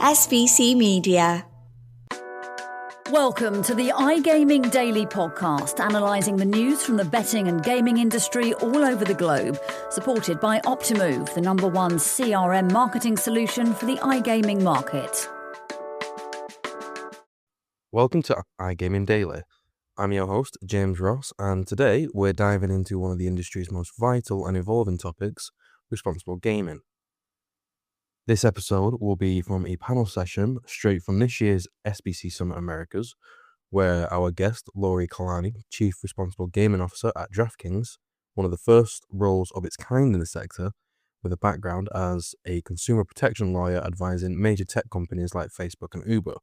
SBC Media. Welcome to the iGaming Daily Podcast, analysing the news from the betting and gaming industry all over the globe, supported by Optimove, the #1 CRM marketing solution for the iGaming market. Welcome to iGaming Daily. I'm your host, James Ross, and today we're diving into one of the industry's most vital and evolving topics, responsible gaming. This episode will be from a panel session straight from this year's SBC Summit Americas, where our guest, Lori Kalani, Chief Responsible Gaming Officer at DraftKings, one of the first roles of its kind in the sector, with a background as a consumer protection lawyer advising major tech companies like Facebook and Uber.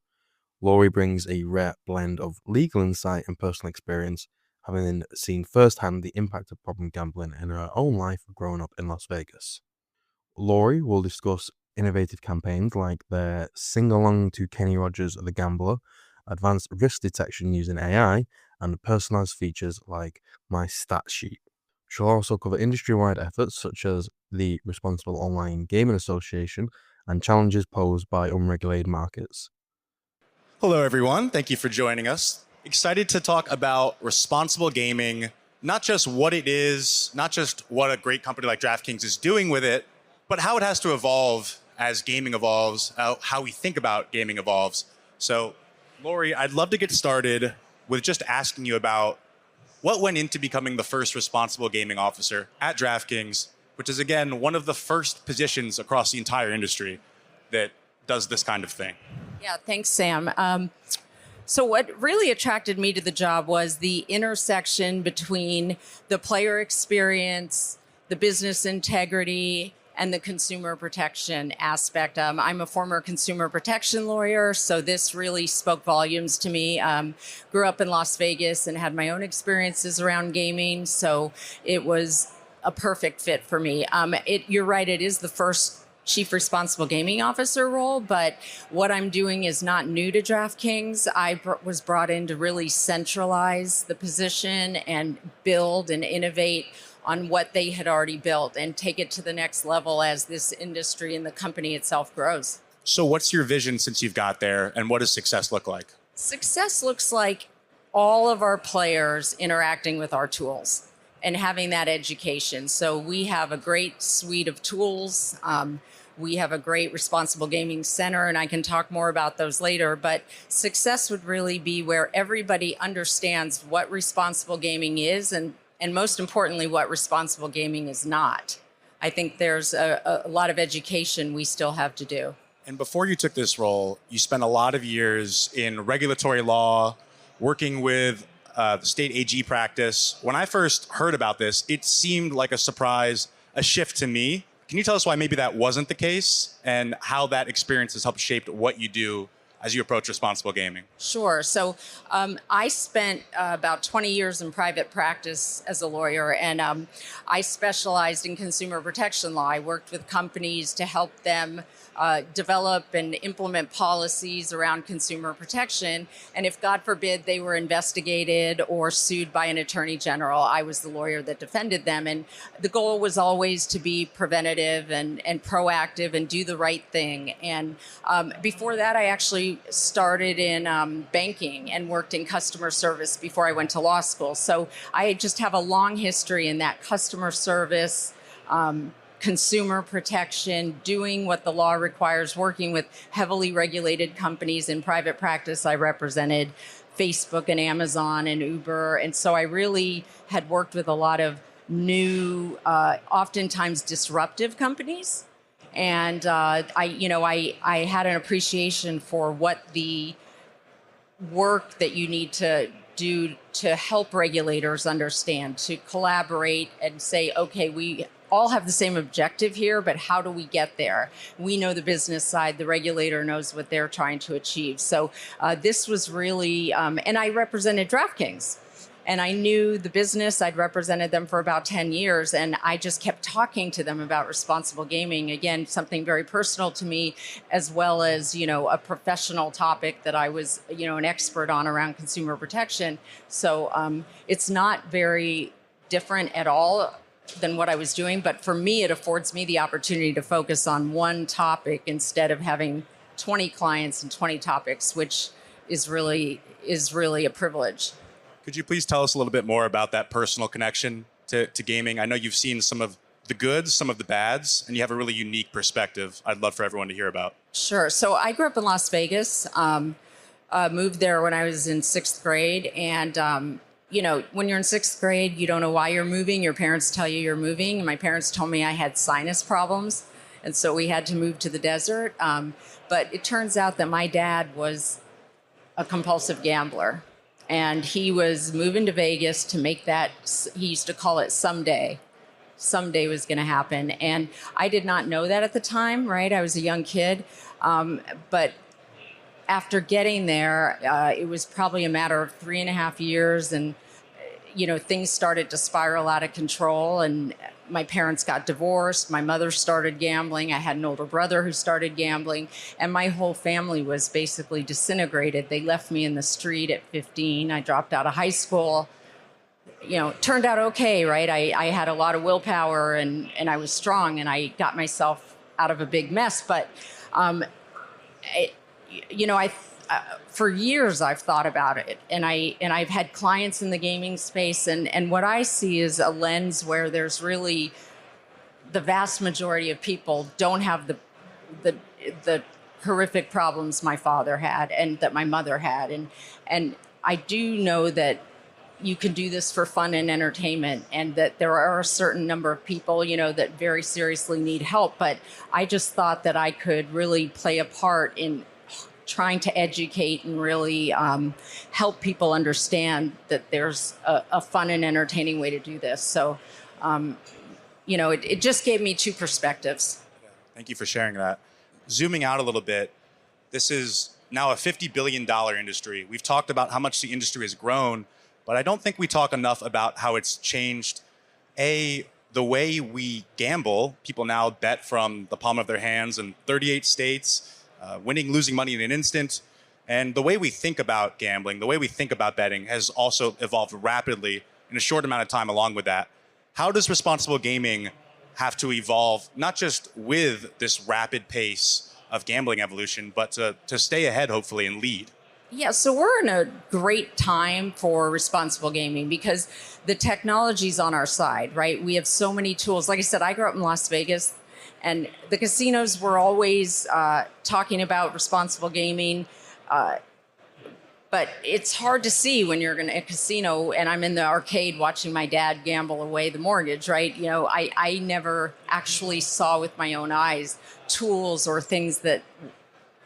Lori brings a rare blend of legal insight and personal experience, having seen firsthand the impact of problem gambling in her own life growing up in Las Vegas. Lori will discuss innovative campaigns like their Sing Along to Kenny Rogers the Gambler, advanced risk detection using AI, and personalized features like My Stat Sheet. She'll also cover industry-wide efforts such as the Responsible Online Gaming Association and challenges posed by unregulated markets. Hello, everyone. Thank you for joining us. Excited to talk about responsible gaming, not just what it is, not just what a great company like DraftKings is doing with it, but how it has to evolve as gaming evolves, how we think about gaming evolves. So, Lori, I'd love to get started with just asking you about what went into becoming the first responsible gaming officer at DraftKings, which is, again, one of the first positions across the entire industry that does this kind of thing. Yeah, thanks, Sam. So what really attracted me to the job was the intersection between the player experience, the business integrity, and the consumer protection aspect. I'm a former consumer protection lawyer, so this really spoke volumes to me. Grew up in Las Vegas and had my own experiences around gaming, so it was a perfect fit for me. You're right, it is the first Chief Responsible Gaming Officer role, but what I'm doing is not new to DraftKings. I was brought in to really centralize the position and build and innovate on what they had already built and take it to the next level as this industry and the company itself grows. So what's your vision since you've got there, and what does success look like? Success looks like all of our players interacting with our tools and having that education. So we have a great suite of tools. We have a great responsible gaming center, and I can talk more about those later, but success would really be where everybody understands what responsible gaming is and most importantly, what responsible gaming is not. I think there's a lot of education we still have to do. And before you took this role, you spent a lot of years in regulatory law, working with the state AG practice. When I first heard about this, it seemed like a surprise, a shift to me. Can you tell us why maybe that wasn't the case and how that experience has helped shape what you do as you approach responsible gaming? Sure. So I spent about 20 years in private practice as a lawyer, and I specialized in consumer protection law. I worked with companies to help them develop and implement policies around consumer protection. And if, God forbid, they were investigated or sued by an attorney general, I was the lawyer that defended them. And the goal was always to be preventative and proactive and do the right thing. And before that, I actually started in banking and worked in customer service before I went to law school. So I just have a long history in that customer service, consumer protection, doing what the law requires, working with heavily regulated companies. In private practice, I represented Facebook and Amazon and Uber. And so I really had worked with a lot of new, oftentimes disruptive companies. And I had an appreciation for what the work that you need to do to help regulators understand, to collaborate and say, okay, we all have the same objective here, but how do we get there? We know the business side, the regulator knows what they're trying to achieve. So this was really, and I represented DraftKings. And I knew the business. I'd represented them for about 10 years, and I just kept talking to them about responsible gaming. Again, something very personal to me, as well as, a professional topic that I was, an expert on around consumer protection. So it's not very different at all than what I was doing. But for me, it affords me the opportunity to focus on one topic instead of having 20 clients and 20 topics, which is really a privilege. Could you please tell us a little bit more about that personal connection to gaming? I know you've seen some of the goods, some of the bads, and you have a really unique perspective I'd love for everyone to hear about. Sure. So I grew up in Las Vegas, moved there when I was in 6th grade. And, when you're in 6th grade, you don't know why you're moving. Your parents tell you you're moving. And my parents told me I had sinus problems. And so we had to move to the desert. But it turns out that my dad was a compulsive gambler. And he was moving to Vegas to make that, he used to call it someday. Someday was going to happen. And I did not know that at the time, right? I was a young kid. But after getting there, it was probably a matter of 3.5 years. And, things started to spiral out of control. And my parents got divorced. My mother started gambling. I had an older brother who started gambling. And my whole family was basically disintegrated. They left me in the street at 15. I dropped out of high school. Turned out okay, right? I had a lot of willpower and I was strong and I got myself out of a big mess. But, for years I've thought about it and I've had clients in the gaming space and what I see is a lens where there's really the vast majority of people don't have the horrific problems my father had and that my mother had. And I do know that you can do this for fun and entertainment and that there are a certain number of people, that very seriously need help. But I just thought that I could really play a part in trying to educate and really help people understand that there's a fun and entertaining way to do this. So, it just gave me two perspectives. Thank you for sharing that. Zooming out a little bit, this is now a $50 billion industry. We've talked about how much the industry has grown, but I don't think we talk enough about how it's changed, the way we gamble. People now bet from the palm of their hands in 38 states, winning, losing money in an instant. And the way we think about gambling, the way we think about betting has also evolved rapidly in a short amount of time along with that. How does responsible gaming have to evolve, not just with this rapid pace of gambling evolution, but to stay ahead, hopefully, and lead? Yeah, so we're in a great time for responsible gaming because the technology's on our side, right? We have so many tools. Like I said, I grew up in Las Vegas, and the casinos were always talking about responsible gaming. But it's hard to see when you're in a casino and I'm in the arcade watching my dad gamble away the mortgage, right? I never actually saw with my own eyes tools or things that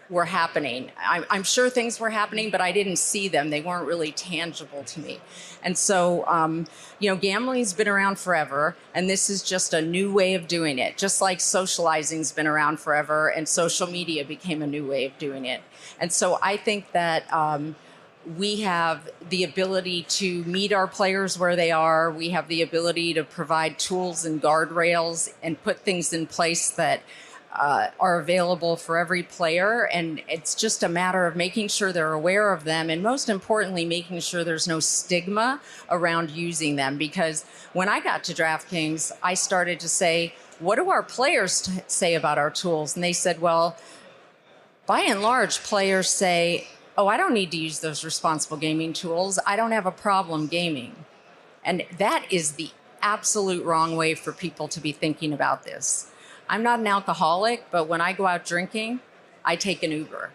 were happening. I'm sure things were happening, but I didn't see them. They weren't really tangible to me. And so, gambling's been around forever, and this is just a new way of doing it. Just like socializing's been around forever, and social media became a new way of doing it. And so I think that we have the ability to meet our players where they are. We have the ability to provide tools and guardrails and put things in place that are available for every player. And it's just a matter of making sure they're aware of them. And most importantly, making sure there's no stigma around using them. Because when I got to DraftKings, I started to say, what do our players say about our tools? And they said, well, by and large, players say, oh, I don't need to use those responsible gaming tools. I don't have a problem gaming. And that is the absolute wrong way for people to be thinking about this. I'm not an alcoholic, but when I go out drinking, I take an Uber.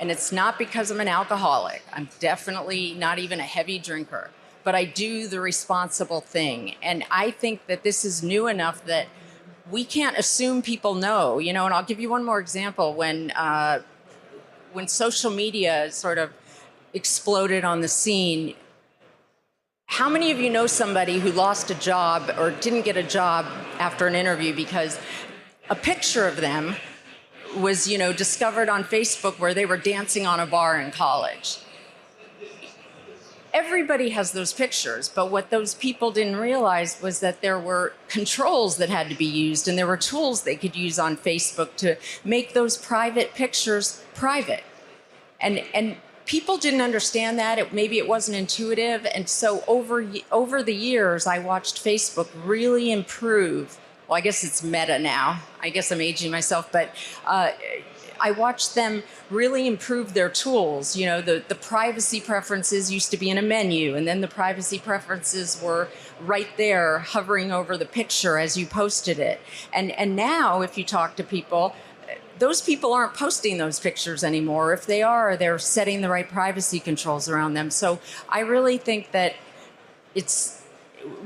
And it's not because I'm an alcoholic. I'm definitely not even a heavy drinker, but I do the responsible thing. And I think that this is new enough that we can't assume people know, and I'll give you one more example. When social media sort of exploded on the scene, how many of you know somebody who lost a job or didn't get a job after an interview because a picture of them was, discovered on Facebook where they were dancing on a bar in college? Everybody has those pictures, but what those people didn't realize was that there were controls that had to be used, and there were tools they could use on Facebook to make those private pictures private. And people didn't understand that. Maybe it wasn't intuitive. And so over the years, I watched Facebook really improve. Well, I guess it's meta now. I guess I'm aging myself, but I watched them really improve their tools. You know, the privacy preferences used to be in a menu, and then the privacy preferences were right there hovering over the picture as you posted it. And now if you talk to people, those people aren't posting those pictures anymore. If they are, they're setting the right privacy controls around them. So I really think that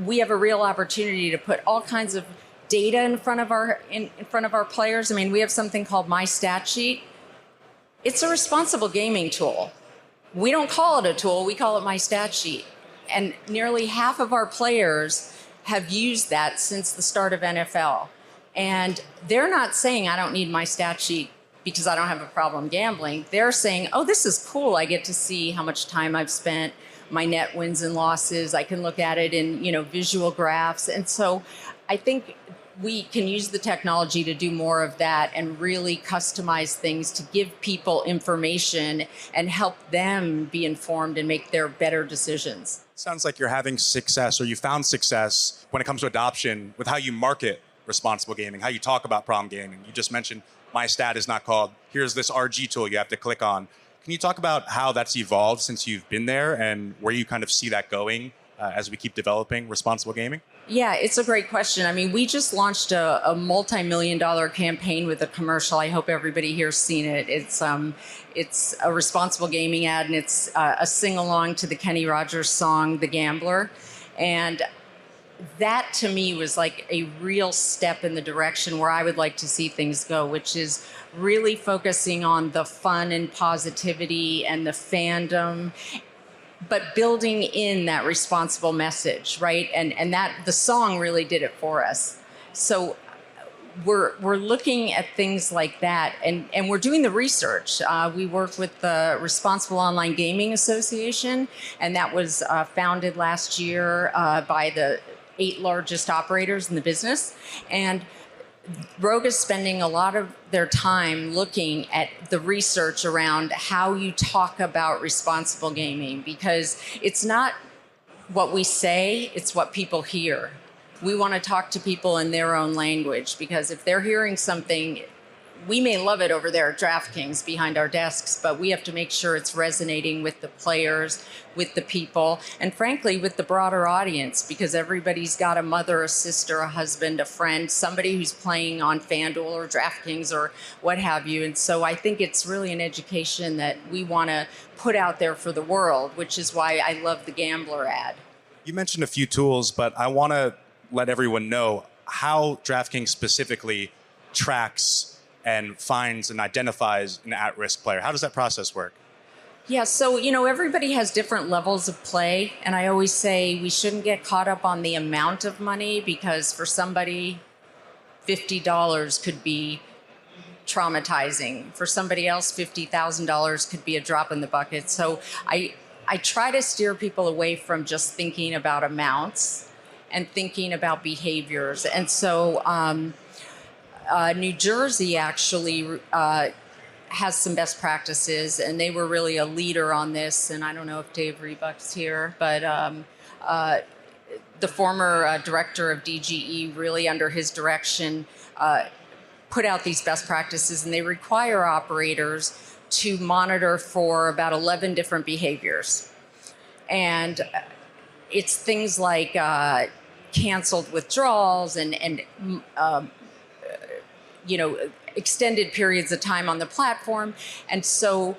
we have a real opportunity to put all kinds of data in front of our players. I mean, we have something called My Stat Sheet. It's a responsible gaming tool. We don't call it a tool, we call it My Stat Sheet. And nearly half of our players have used that since the start of NFL. And they're not saying, I don't need my stat sheet because I don't have a problem gambling. They're saying, oh, this is cool. I get to see how much time I've spent, my net wins and losses. I can look at it in, visual graphs. And so I think we can use the technology to do more of that and really customize things to give people information and help them be informed and make their better decisions. Sounds like you're having success, or you found success when it comes to adoption with how you market responsible gaming, how you talk about problem gaming. You just mentioned My Stat is not called, here's this RG tool you have to click on. Can you talk about how that's evolved since you've been there and where you kind of see that going as we keep developing responsible gaming? Yeah, it's a great question. I mean, we just launched a multi-million-dollar campaign with a commercial. I hope everybody here's seen it. It's a responsible gaming ad, and it's a sing-along to the Kenny Rogers song, The Gambler. And that to me was like a real step in the direction where I would like to see things go, which is really focusing on the fun and positivity and the fandom, but building in that responsible message, right? And that the song really did it for us. So we're looking at things like that, and we're doing the research. We work with the Responsible Online Gaming Association, and that was founded last year by the 8 largest operators in the business. And Rogue is spending a lot of their time looking at the research around how you talk about responsible gaming, because it's not what we say, it's what people hear. We want to talk to people in their own language, because if they're hearing something, we may love it over there at DraftKings behind our desks, but we have to make sure it's resonating with the players, with the people, and frankly, with the broader audience, because everybody's got a mother, a sister, a husband, a friend, somebody who's playing on FanDuel or DraftKings or what have you. And so I think it's really an education that we want to put out there for the world, which is why I love the Gambler ad. You mentioned a few tools, but I want to let everyone know how DraftKings specifically tracks and finds and identifies an at-risk player. How does that process work? Yeah, so, everybody has different levels of play. And I always say we shouldn't get caught up on the amount of money, because for somebody, $50 could be traumatizing. For somebody else, $50,000 could be a drop in the bucket. So I try to steer people away from just thinking about amounts and thinking about behaviors. And so New Jersey actually has some best practices, and they were really a leader on this. And I don't know if Dave Rebuck's here, but the former director of DGE, really under his direction, put out these best practices, and they require operators to monitor for about 11 different behaviors. And it's things like canceled withdrawals and extended periods of time on the platform. And so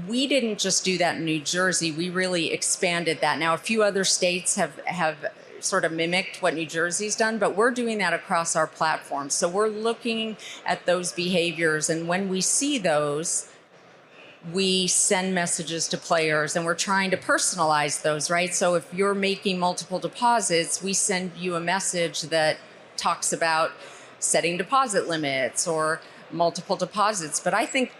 we didn't just do that in New Jersey, we really expanded that. Now, a few other states have sort of mimicked what New Jersey's done, but we're doing that across our platform. So we're looking at those behaviors, and when we see those, we send messages to players, and we're trying to personalize those, right? So if you're making multiple deposits, we send you a message that talks about setting deposit limits or multiple deposits. But I think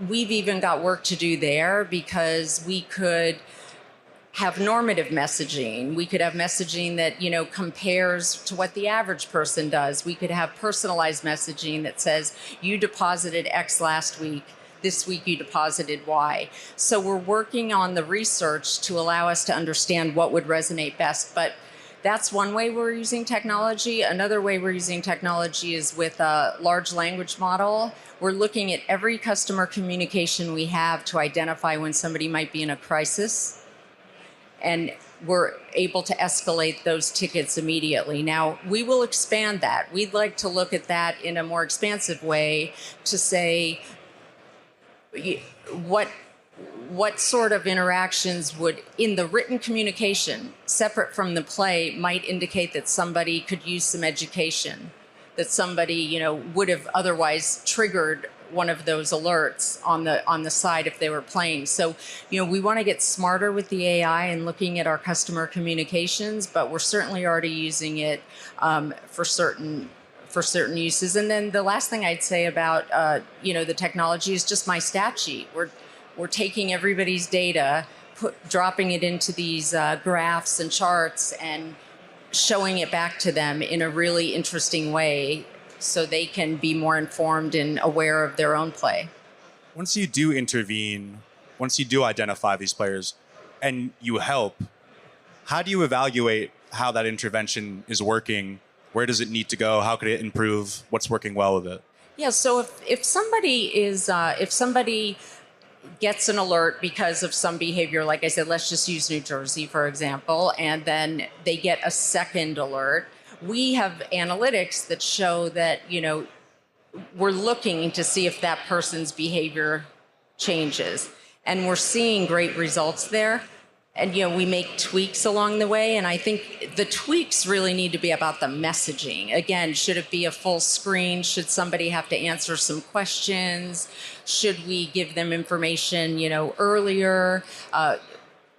we've even got work to do there, because we could have normative messaging. We could have messaging that, compares to what the average person does. We could have personalized messaging that says, you deposited X last week, this week you deposited Y. So we're working on the research to allow us to understand what would resonate best. But that's one way we're using technology. Another way we're using technology is with a large language model. We're looking at every customer communication we have to identify when somebody might be in a crisis. And we're able to escalate those tickets immediately. Now, we will expand that. We'd like to look at that in a more expansive way to say what sort of interactions would, in the written communication, separate from the play, might indicate that somebody could use some education, that somebody, would have otherwise triggered one of those alerts on the side if they were playing. So, we want to get smarter with the AI and looking at our customer communications, but we're certainly already using it for certain uses. And then the last thing I'd say about the technology is just my stat sheet. We're taking everybody's data, dropping it into these graphs and charts, and showing it back to them in a really interesting way, so they can be more informed and aware of their own play. Once you do intervene, once you do identify these players and you help, how do you evaluate how that intervention is working? Where does it need to go? How could it improve? What's working well with it? Yeah, so if somebody gets an alert because of some behavior, like I said, let's just use New Jersey, for example, and then they get a second alert, we have analytics that show that, we're looking to see if that person's behavior changes. And we're seeing great results there. And, we make tweaks along the way. And I think the tweaks really need to be about the messaging. Again, should it be a full screen? Should somebody have to answer some questions? Should we give them information, earlier?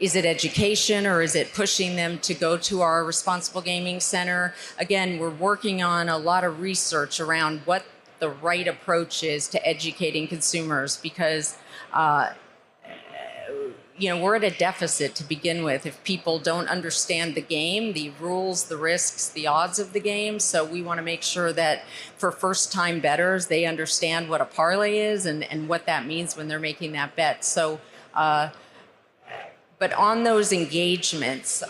Is it education, or is it pushing them to go to our responsible gaming center? Again, we're working on a lot of research around what the right approach is to educating consumers, because we're at a deficit to begin with if people don't understand the game, the rules, the risks, the odds of the game. So we want to make sure that for first-time bettors, they understand what a parlay is and what that means when they're making that bet. So, but on those engagements,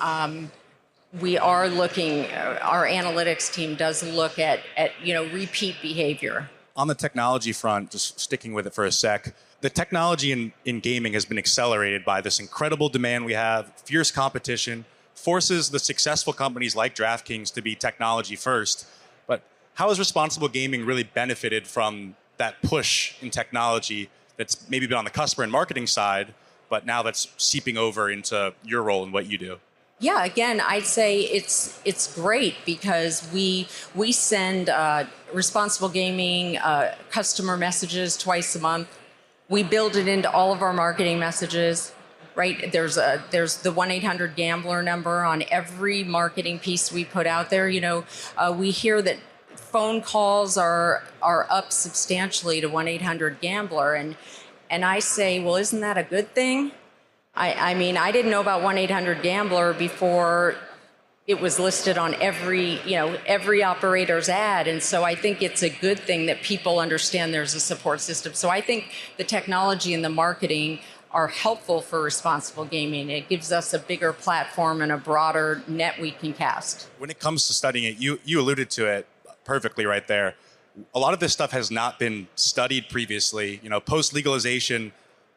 we are looking, our analytics team does look at repeat behavior. On the technology front, just sticking with it for a sec, the technology in gaming has been accelerated by this incredible demand we have, fierce competition, forces the successful companies like DraftKings to be technology first. But how has responsible gaming really benefited from that push in technology that's maybe been on the customer and marketing side, but now that's seeping over into your role and what you do? Yeah, again, I'd say it's great because we send responsible gaming customer messages twice a month. We build it into all of our marketing messages, right? There's the 1-800-GAMBLER number on every marketing piece we put out there. We hear that phone calls are up substantially to 1-800-GAMBLER, and I say, well, isn't that a good thing? I mean, I didn't know about 1-800-GAMBLER before it was listed on every operator's ad. And so I think it's a good thing that people understand there's a support system. So I think the technology and the marketing are helpful for responsible gaming. It gives us a bigger platform and a broader net we can cast. When it comes to studying it, you alluded to it perfectly right there. A lot of this stuff has not been studied previously. Post-legalization,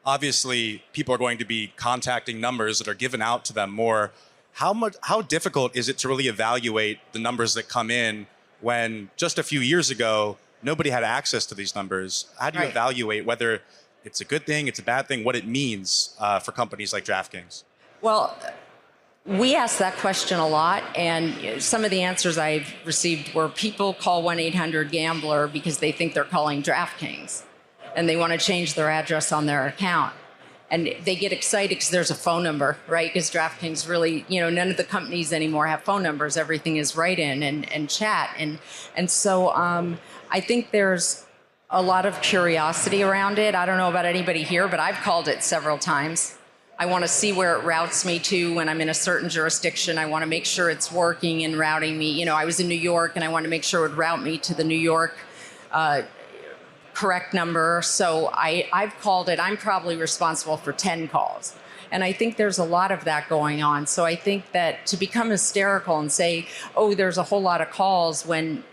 obviously people are going to be contacting numbers that are given out to them more. How difficult is it to really evaluate the numbers that come in when just a few years ago, nobody had access to these numbers? How do you evaluate whether it's a good thing, it's a bad thing, what it means for companies like DraftKings? Well, we asked that question a lot, and some of the answers I've received were people call 1-800-GAMBLER because they think they're calling DraftKings, and they want to change their address on their account. And they get excited because there's a phone number, right? Because DraftKings really, none of the companies anymore have phone numbers. Everything is write-in and chat. And so I think there's a lot of curiosity around it. I don't know about anybody here, but I've called it several times. I want to see where it routes me to when I'm in a certain jurisdiction. I want to make sure it's working and routing me. I was in New York, and I want to make sure it would route me to the New York correct number. So I've called it. I'm probably responsible for 10 calls. And I think there's a lot of that going on. So I think that to become hysterical and say, oh, there's a whole lot of calls when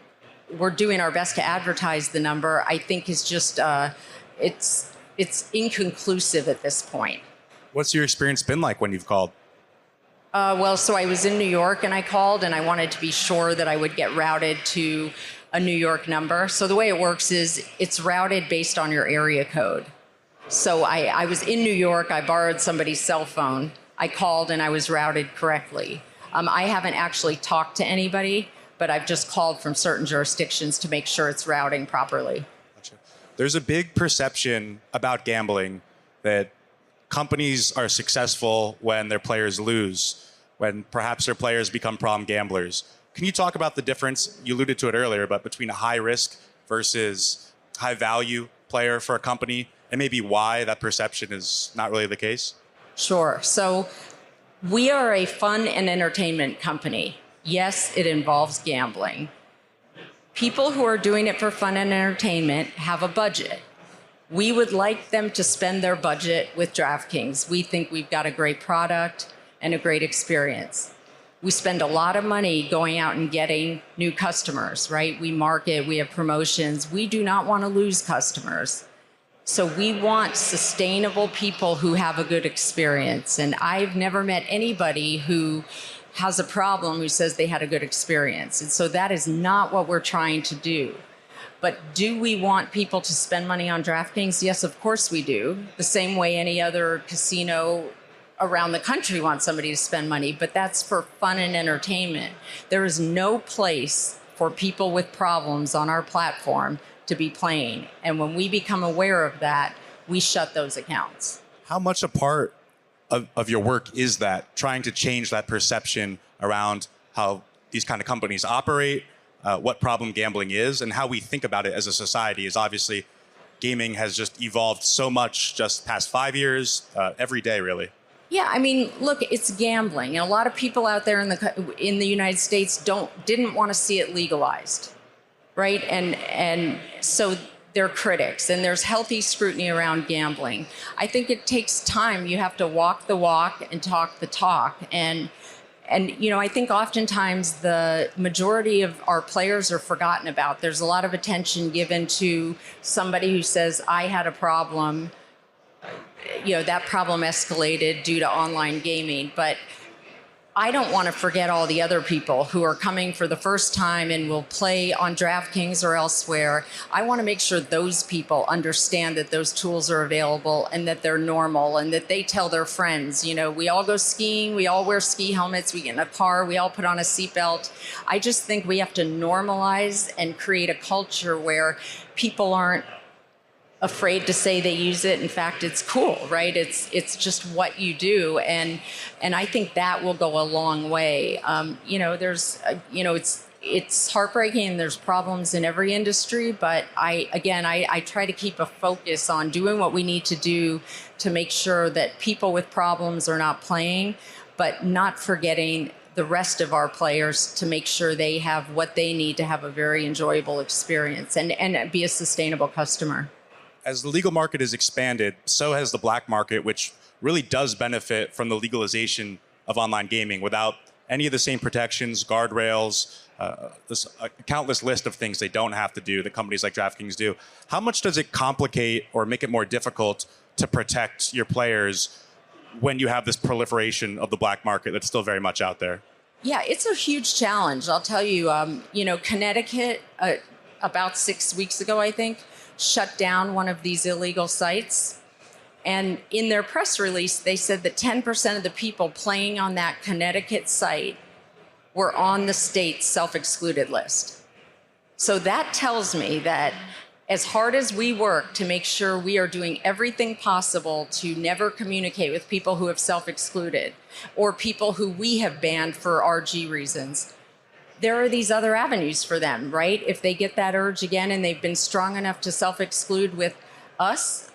we're doing our best to advertise the number, I think is just, it's inconclusive at this point. What's your experience been like when you've called? So I was in New York and I called and I wanted to be sure that I would get routed to a New York number. So the way it works is it's routed based on your area code. So I was in New York, I borrowed somebody's cell phone, I called and I was routed correctly. I haven't actually talked to anybody, but I've just called from certain jurisdictions to make sure it's routing properly. Gotcha. There's a big perception about gambling that companies are successful when their players lose, when perhaps their players become problem gamblers. Can you talk about the difference, you alluded to it earlier, but between a high risk versus high value player for a company, and maybe why that perception is not really the case? Sure. So we are a fun and entertainment company. Yes, it involves gambling. People who are doing it for fun and entertainment have a budget. We would like them to spend their budget with DraftKings. We think we've got a great product and a great experience. We spend a lot of money going out and getting new customers, right? We market, we have promotions. We do not want to lose customers. So we want sustainable people who have a good experience. And I've never met anybody who has a problem who says they had a good experience. And so that is not what we're trying to do. But do we want people to spend money on DraftKings? Yes, of course we do. The same way any other casino around the country wants somebody to spend money, but that's for fun and entertainment. There is no place for people with problems on our platform to be playing. And when we become aware of that, we shut those accounts. How much a part of your work is that, trying to change that perception around how these kind of companies operate, what problem gambling is, and how we think about it as a society? Is obviously gaming has just evolved so much just past 5 years, every day, really. Yeah, I mean, look, it's gambling. And a lot of people out there in the United States didn't want to see it legalized, right? And so they're critics, and there's healthy scrutiny around gambling. I think it takes time. You have to walk the walk and talk the talk. And you know, I think oftentimes the majority of our players are forgotten about. There's a lot of attention given to somebody who says, I had a problem. You know, that problem escalated due to online gaming. But I don't want to forget all the other people who are coming for the first time and will play on DraftKings or elsewhere. I want to make sure those people understand that those tools are available and that they're normal, and that they tell their friends. You know, we all go skiing, we all wear ski helmets, we get in a car, we all put on a seatbelt. I just think we have to normalize and create a culture where people aren't afraid to say they use it. In fact, it's cool, right? It's just what you do, and I think that will go a long way. You know, there's it's heartbreaking, and there's problems in every industry, but I try to keep a focus on doing what we need to do to make sure that people with problems are not playing, but not forgetting the rest of our players to make sure they have what they need to have a very enjoyable experience and be a sustainable customer. As the legal market has expanded, so has the black market, which really does benefit from the legalization of online gaming without any of the same protections, guardrails, a countless list of things they don't have to do that companies like DraftKings do. How much does it complicate or make it more difficult to protect your players when you have this proliferation of the black market that's still very much out there? Yeah, it's a huge challenge. I'll tell you, you know, Connecticut, about 6 weeks ago, I think, shut down one of these illegal sites. And in their press release, they said that 10% of the people playing on that Connecticut site were on the state's self-excluded list. So that tells me that as hard as we work to make sure we are doing everything possible to never communicate with people who have self-excluded or people who we have banned for RG reasons, there are these other avenues for them, right? If they get that urge again and they've been strong enough to self-exclude with us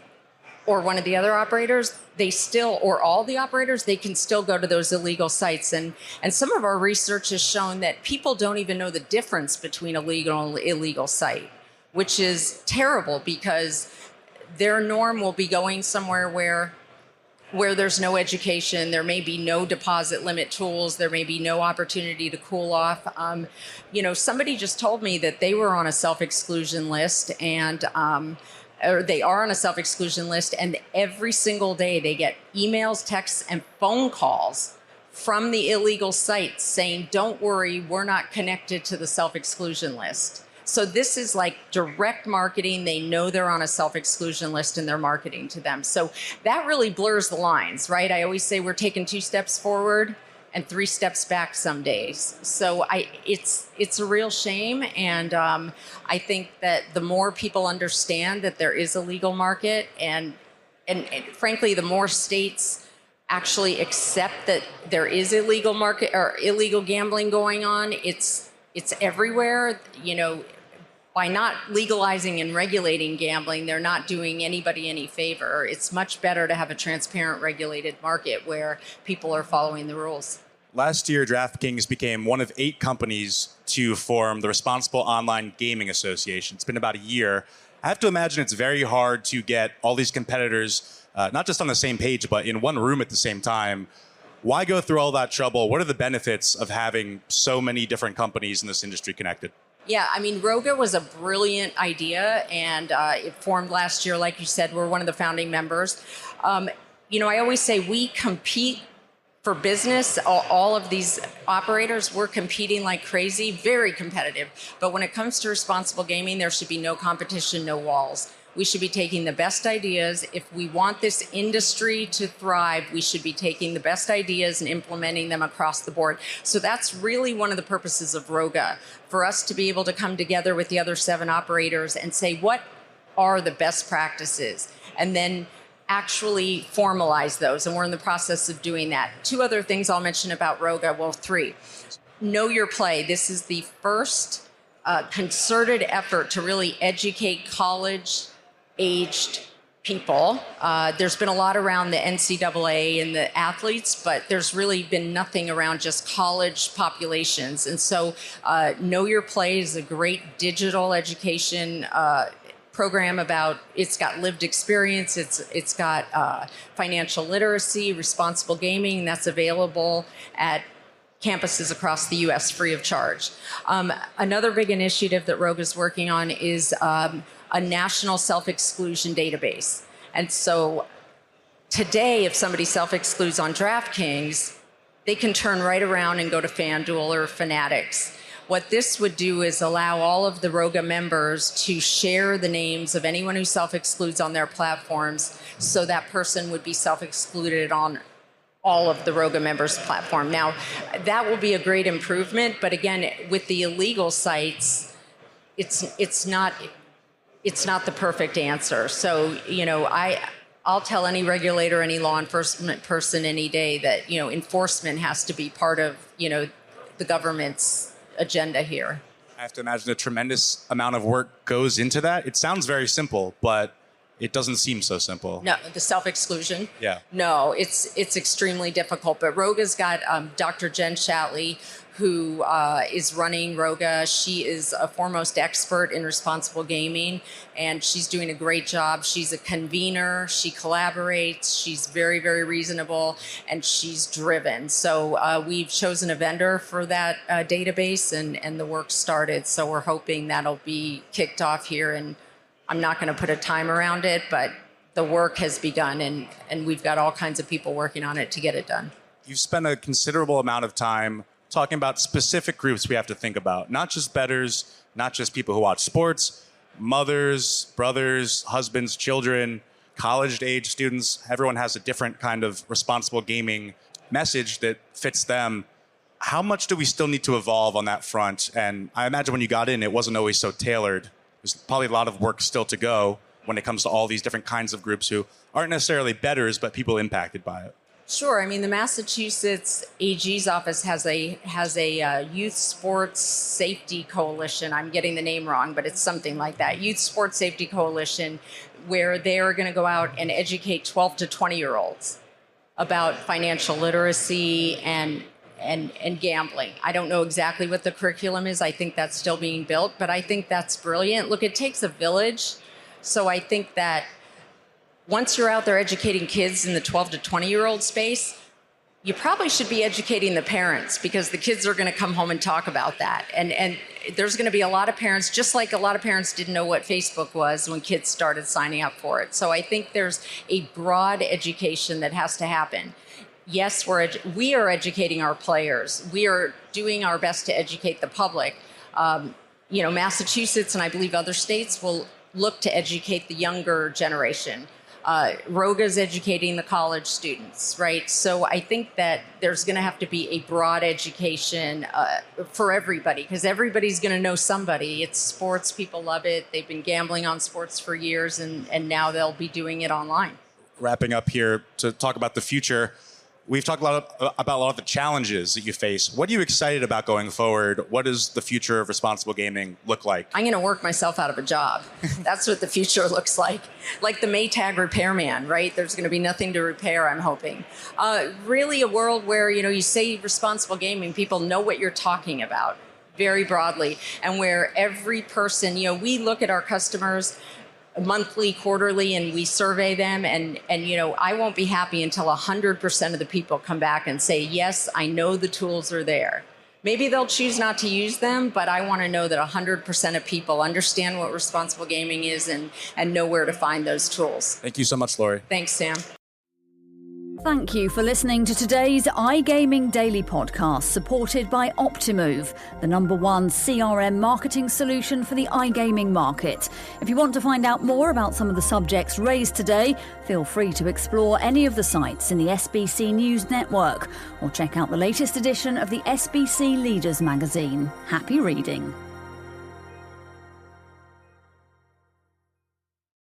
or one of the other operators, they still, or all the operators, they can still go to those illegal sites. And some of our research has shown that people don't even know the difference between a legal and illegal site, which is terrible because their norm will be going somewhere where where there's no education, there may be no deposit limit tools, there may be no opportunity to cool off. Somebody just told me that they were on a self-exclusion list and or they are on a self-exclusion list, and every single day they get emails, texts, and phone calls from the illegal sites saying, don't worry, we're not connected to the self-exclusion list. So this is like direct marketing. They know they're on a self-exclusion list and they're marketing to them. So that really blurs the lines, right? I always say we're taking 2 steps forward and 3 steps back some days. So it's a real shame. And I think that the more people understand that there is a legal market and frankly, the more states actually accept that there is illegal market or illegal gambling going on, it's everywhere. By not legalizing and regulating gambling, they're not doing anybody any favor. It's much better to have a transparent, regulated market where people are following the rules. Last year, DraftKings became one of 8 companies to form the Responsible Online Gaming Association. It's been about a year. I have to imagine it's very hard to get all these competitors, not just on the same page, but in one room at the same time. Why go through all that trouble? What are the benefits of having so many different companies in this industry connected? Yeah, Roga was a brilliant idea, and it formed last year. Like you said, we're one of the founding members. I always say we compete for business. All of these operators, we're competing like crazy, very competitive. But when it comes to responsible gaming, there should be no competition, no walls. We should be taking the best ideas. If we want this industry to thrive, we should be taking the best ideas and implementing them across the board. So that's really one of the purposes of Roga, for us to be able to come together with the other 7 operators and say, what are the best practices? And then actually formalize those. And we're in the process of doing that. 2 other things I'll mention about Roga, well, 3. Know your play. This is the first concerted effort to really educate college-aged people. There's been a lot around the NCAA and the athletes, but there's really been nothing around just college populations. And so Know Your Play is a great digital education program about, it's got lived experience, it's got financial literacy, responsible gaming, that's available at campuses across the U.S. free of charge. Another big initiative that Roga is working on is a national self-exclusion database. And so today, if somebody self-excludes on DraftKings, they can turn right around and go to FanDuel or Fanatics. What this would do is allow all of the Roga members to share the names of anyone who self-excludes on their platforms, so that person would be self-excluded on all of the Roga members' platform. Now, that will be a great improvement, but again, with the illegal sites, it's not the perfect answer. So, I'll tell any regulator, any law enforcement person any day that, enforcement has to be part of, the government's agenda here. I have to imagine a tremendous amount of work goes into that. It sounds very simple, but it doesn't seem so simple. No, the self-exclusion? Yeah. No, it's extremely difficult. But Roga's got Dr. Jen Shatley, who is running Roga. She is a foremost expert in responsible gaming, and she's doing a great job. She's a convener. She collaborates. She's very, very reasonable, and she's driven. So we've chosen a vendor for that database, and the work started. So we're hoping that'll be kicked off here. And I'm not going to put a time around it, but the work has begun, and we've got all kinds of people working on it to get it done. You've spent a considerable amount of time talking about specific groups we have to think about, not just bettors, not just people who watch sports, mothers, brothers, husbands, children, college-age students. Everyone has a different kind of responsible gaming message that fits them. How much do we still need to evolve on that front? And I imagine when you got in, it wasn't always so tailored. There's probably a lot of work still to go when it comes to all these different kinds of groups who aren't necessarily bettors, but people impacted by it. Sure. The Massachusetts AG's office has a youth sports safety coalition. I'm getting the name wrong, but it's something like that. Youth Sports Safety Coalition, where they are going to go out and educate 12 to 20-year-olds about financial literacy and gambling. I don't know exactly what the curriculum is. I think that's still being built, but I think that's brilliant. Look, it takes a village. So I think that once you're out there educating kids in the 12 to 20-year-old space, you probably should be educating the parents, because the kids are going to come home and talk about that. And there's going to be a lot of parents, just like a lot of parents didn't know what Facebook was when kids started signing up for it. So I think there's a broad education that has to happen. Yes, we are educating our players. We are doing our best to educate the public. Massachusetts and I believe other states will look to educate the younger generation. Roga's educating the college students, right? So I think that there's going to have to be a broad education for everybody, because everybody's going to know somebody. It's sports. People love it. They've been gambling on sports for years, and now they'll be doing it online. Wrapping up here to talk about the future, we've talked about a lot of the challenges that you face. What are you excited about going forward? What does the future of responsible gaming look like? I'm going to work myself out of a job. That's what the future looks like. Like the Maytag repairman, right? There's going to be nothing to repair, I'm hoping. Really a world where, you say responsible gaming, people know what you're talking about very broadly, and where every person, we look at our customers monthly, quarterly, and we survey them. And I won't be happy until 100% of the people come back and say, yes, I know the tools are there. Maybe they'll choose not to use them, but I want to know that 100% of people understand what responsible gaming is and know where to find those tools. Thank you so much, Lori. Thanks, Sam. Thank you for listening to today's iGaming Daily podcast, supported by Optimove, the #1 CRM marketing solution for the iGaming market. If you want to find out more about some of the subjects raised today, feel free to explore any of the sites in the SBC News Network, or check out the latest edition of the SBC Leaders magazine. Happy reading.